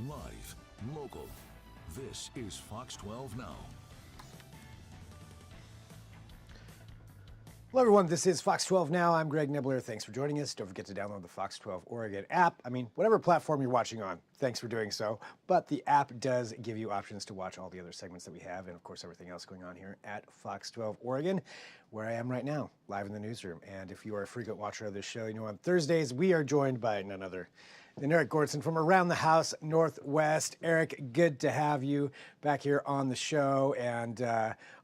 Live, local. This is Fox 12 Now. Hello, everyone. This is Fox 12 Now. I'm Greg Nibbler. Thanks for joining us. Don't forget to download the Fox 12 Oregon app. Whatever platform you're watching on, thanks for doing so. But the app does give you options to watch all the other segments that we have and, of course, everything else going on here at Fox 12 Oregon, where I am right now, live in the newsroom. And if you are a frequent watcher of this show, you know on Thursdays we are joined by none other than Eric Goranson from around the house Northwest. Eric, good to have you back here on the show. And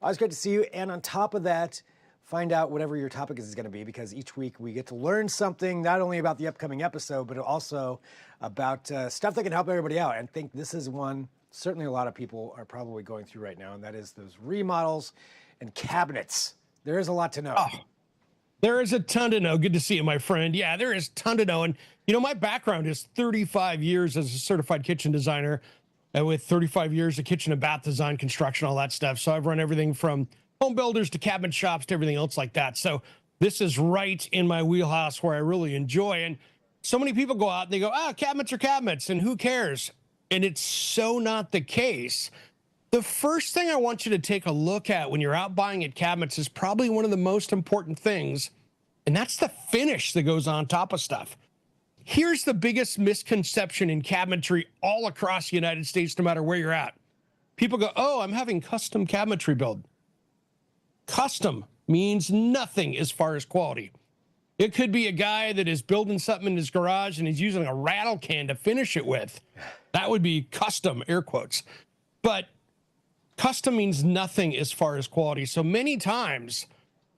always great to see you. And on top of that, find out whatever your topic is going to be, because each week we get to learn something, not only about the upcoming episode, but also about stuff that can help everybody out. And I think this is one certainly a lot of people are probably going through right now, and that is those remodels and cabinets. There is a lot to know. Oh, there is a ton to know. Good to see you, my friend. Yeah, there is a ton to know. And, you know, my background is 35 years as a certified kitchen designer with 35 years of kitchen and bath design, construction, all that stuff. So I've run everything from home builders to cabinet shops to everything else like that. So this is right in my wheelhouse where I really enjoy. And so many people go out and they go, cabinets are cabinets and who cares? And it's so not the case. The first thing I want you to take a look at when you're out buying at cabinets is probably one of the most important things, and that's the finish that goes on top of stuff. Here's the biggest misconception in cabinetry all across the United States, no matter where you're at. People go, I'm having custom cabinetry build. Custom means nothing as far as quality. It could be a guy that is building something in his garage and he's using a rattle can to finish it with. That would be custom, air quotes. But custom means nothing as far as quality. So many times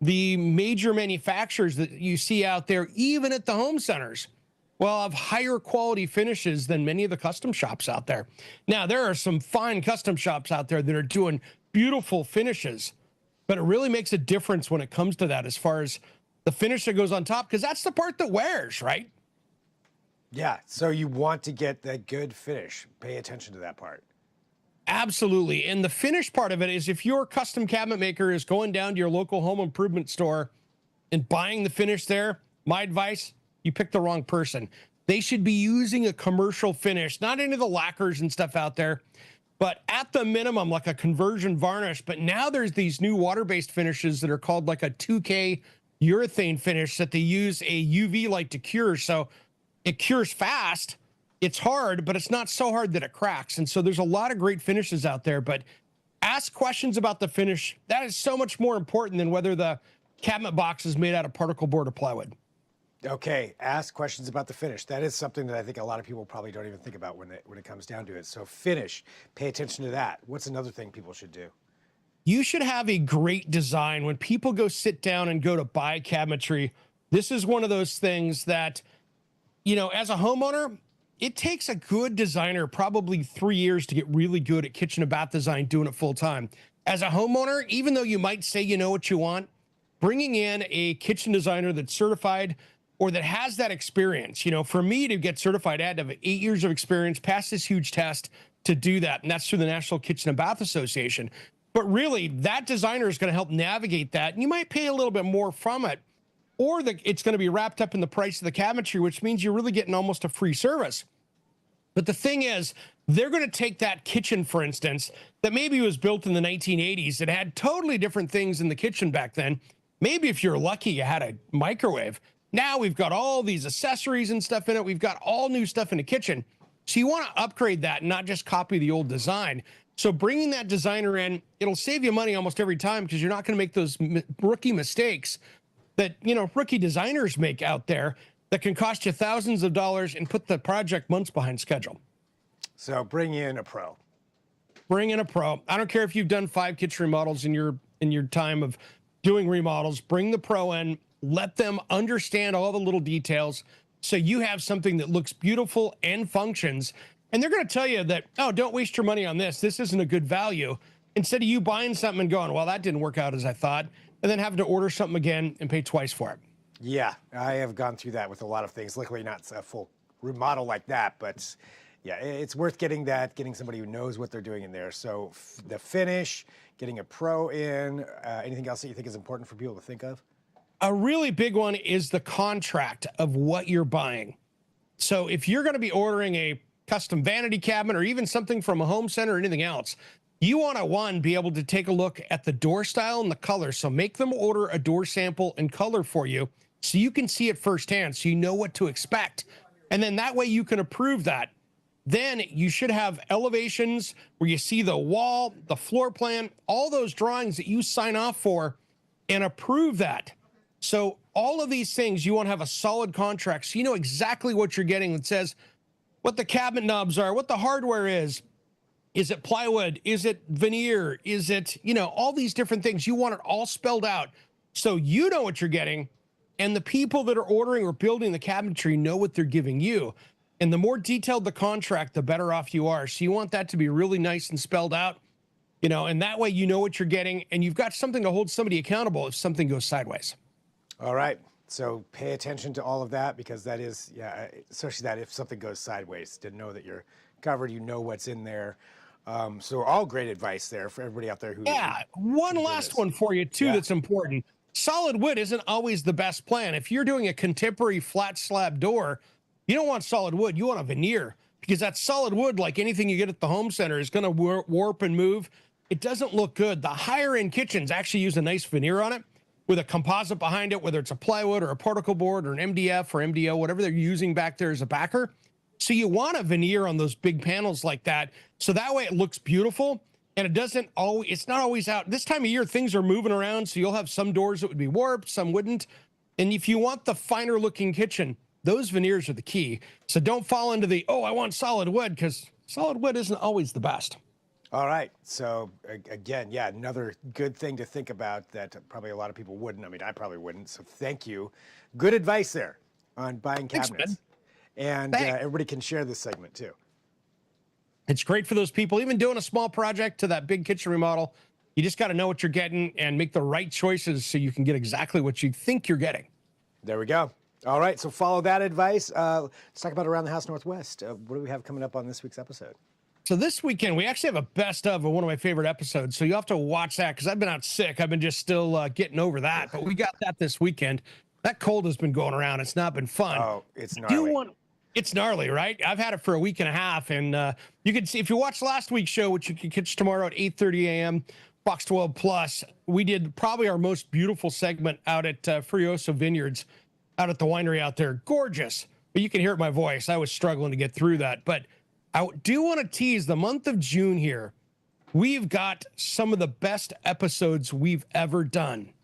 the major manufacturers that you see out there, even at the home centers, will have higher quality finishes than many of the custom shops out there. Now, there are some fine custom shops out there that are doing beautiful finishes, but it really makes a difference when it comes to that as far as the finish that goes on top, because that's the part that wears, right? Yeah, so you want to get that good finish. Pay attention to that part. Absolutely. And the finish part of it is if your custom cabinet maker is going down to your local home improvement store and buying the finish there, my advice, you picked the wrong person. They should be using a commercial finish, not any of the lacquers and stuff out there, but at the minimum, like a conversion varnish. But now there's these new water-based finishes that are called like a 2K urethane finish that they use a UV light to cure. So it cures fast. It's hard, but it's not so hard that it cracks. And so there's a lot of great finishes out there, but ask questions about the finish. That is so much more important than whether the cabinet box is made out of particle board or plywood. Okay, ask questions about the finish. That is something that I think a lot of people probably don't even think about when it comes down to it. So finish, pay attention to that. What's another thing people should do? You should have a great design. When people go sit down and go to buy cabinetry, this is one of those things that, you know, as a homeowner, it takes a good designer probably 3 years to get really good at kitchen and bath design, doing it full time. As a homeowner, even though you might say you know what you want, bringing in a kitchen designer that's certified or that has that experience. You know, for me to get certified, I had to have 8 years of experience, pass this huge test to do that. And that's through the National Kitchen and Bath Association. But really, that designer is going to help navigate that. And you might pay a little bit more from it, or it's going to be wrapped up in the price of the cabinetry, which means you're really getting almost a free service. But the thing is, they're going to take that kitchen, for instance, that maybe was built in the 1980s. It had totally different things in the kitchen back then. Maybe if you're lucky, you had a microwave. Now we've got all these accessories and stuff in it. We've got all new stuff in the kitchen. So you want to upgrade that and not just copy the old design. So bringing that designer in, it'll save you money almost every time, because you're not going to make those rookie mistakes that, you know, rookie designers make out there that can cost you thousands of dollars and put the project months behind schedule. So bring in a pro. Bring in a pro. I don't care if you've done 5 kitchen remodels in your time of doing remodels. Bring the pro in. Let them understand all the little details so you have something that looks beautiful and functions. And they're going to tell you that, don't waste your money on this. This isn't a good value. Instead of you buying something and going, well, that didn't work out as I thought, and then having to order something again and pay twice for it. Yeah, I have gone through that with a lot of things. Luckily, not a full remodel like that, but yeah, it's worth getting somebody who knows what they're doing in there. So the finish, getting a pro in, anything else that you think is important for people to think of? A really big one is the contract of what you're buying. So if you're going to be ordering a custom vanity cabinet or even something from a home center or anything else, you want to, be able to take a look at the door style and the color. So make them order a door sample and color for you so you can see it firsthand, so you know what to expect. And then that way you can approve that. Then you should have elevations where you see the wall, the floor plan, all those drawings that you sign off for and approve that. So all of these things, you want to have a solid contract so you know exactly what you're getting. That says what the cabinet knobs are, what the hardware is. Is it plywood? Is it veneer? Is it, all these different things? You want it all spelled out so you know what you're getting, and the people that are ordering or building the cabinetry know what they're giving you. And the more detailed the contract, the better off you are. So you want that to be really nice and spelled out, and that way you know what you're getting, and you've got something to hold somebody accountable if something goes sideways. All right. So pay attention to all of that, because that is, especially that if something goes sideways, to know that you're covered, you know what's in there. So all great advice there for everybody out there who. Yeah. One last one for you too. That's important. Solid wood isn't always the best plan. If you're doing a contemporary flat slab door, you don't want solid wood. You want a veneer, because that solid wood, like anything you get at the home center, is going to warp and move. It doesn't look good. The higher end kitchens actually use a nice veneer on it with a composite behind it, whether it's a plywood or a particle board or an MDF or MDO, whatever they're using back there as a backer. So you want a veneer on those big panels like that. So that way it looks beautiful, and it's not always out. This time of year, things are moving around. So you'll have some doors that would be warped, some wouldn't. And if you want the finer looking kitchen, those veneers are the key. So don't fall into I want solid wood, because solid wood isn't always the best. All right. So again, another good thing to think about that probably a lot of people wouldn't. I mean, I probably wouldn't. So thank you. Good advice there on buying cabinets. Thanks, and everybody can share this segment too. It's great for those people, even doing a small project to that big kitchen remodel. You just got to know what you're getting and make the right choices so you can get exactly what you think you're getting. There we go. All right. So follow that advice. Let's talk about Around the House Northwest. What do we have coming up on this week's episode? So this weekend, we actually have a best of one of my favorite episodes. So you have to watch that, because I've been out sick. I've been just still getting over that. But we got that this weekend. That cold has been going around. It's not been fun. Oh, it's gnarly. It's gnarly, right? I've had it for a week and a half. And you can see, if you watch last week's show, which you can catch tomorrow at 8:30 a.m., Fox 12 Plus, we did probably our most beautiful segment out at Furioso Vineyards, out at the winery out there. Gorgeous. But you can hear it in my voice. I was struggling to get through that. But I do want to tease the month of June here. We've got some of the best episodes we've ever done.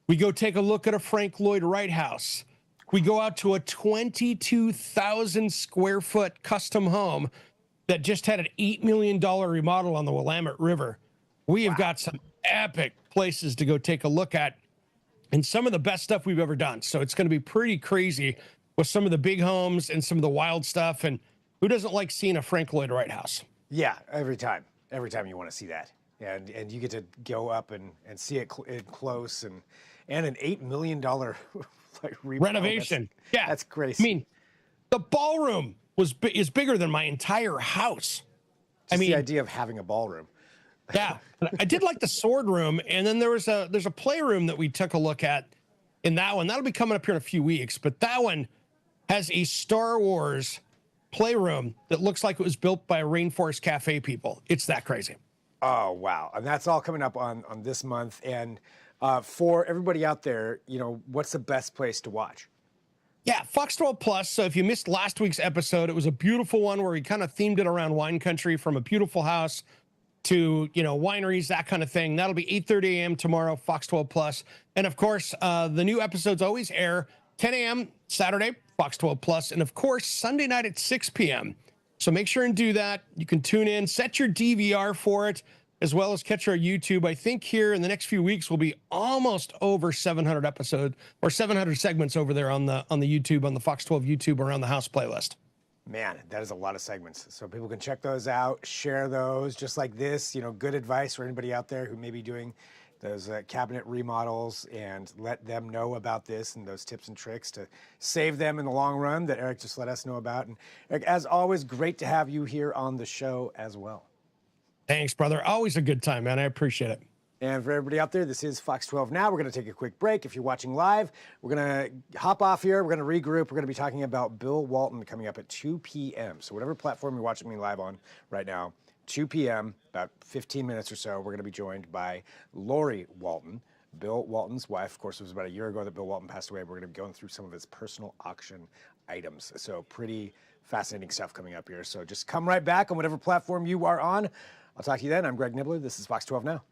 We go take a look at a Frank Lloyd Wright house. We go out to a 22,000 square foot custom home that just had an $8 million remodel on the Willamette River. We have got some epic places to go take a look at, and some of the best stuff we've ever done. So it's going to be pretty crazy with some of the big homes and some of the wild stuff. And who doesn't like seeing a Frank Lloyd Wright house? Yeah, every time you want to see that. And you get to go up and see it close, and an $8 million renovation. That's crazy. I mean, the ballroom is bigger than my entire house. The idea of having a ballroom. Yeah, I did like the sword room, and then there's a playroom that we took a look at in that one. That'll be coming up here in a few weeks, but that one has a Star Wars playroom that looks like it was built by Rainforest Cafe people. It's that crazy. Oh, wow. And that's all coming up on this month. And for everybody out there, what's the best place to watch? Yeah, Fox 12 Plus. So if you missed last week's episode, it was a beautiful one where we kind of themed it around wine country, from a beautiful house to, wineries, that kind of thing. That'll be 8:30 a.m. tomorrow, Fox 12 Plus. And of course, the new episodes always air 10 a.m. Saturday, Fox 12 Plus, and of course, Sunday night at 6 p.m. So make sure and do that. You can tune in, set your DVR for it, as well as catch our YouTube. I think here in the next few weeks, we'll be almost over 700 episodes or 700 segments over there on the YouTube, on the Fox 12 YouTube Around the House playlist. Man, that is a lot of segments. So people can check those out, share those, just like this. Good advice for anybody out there who may be doing those cabinet remodels, and let them know about this and those tips and tricks to save them in the long run that Eric just let us know about. And Eric, as always, great to have you here on the show as well. Thanks, brother. Always a good time, man. I appreciate it. And for everybody out there, this is Fox 12 Now. We're going to take a quick break. If you're watching live, we're going to hop off here. We're going to regroup. We're going to be talking about Bill Walton coming up at 2 p.m. So whatever platform you're watching me live on right now, 2 p.m., about 15 minutes or so, we're going to be joined by Lori Walton, Bill Walton's wife. Of course, it was about a year ago that Bill Walton passed away. We're going to be going through some of his personal auction items. So pretty fascinating stuff coming up here. So just come right back on whatever platform you are on. I'll talk to you then. I'm Greg Nibbler. This is Fox 12 Now.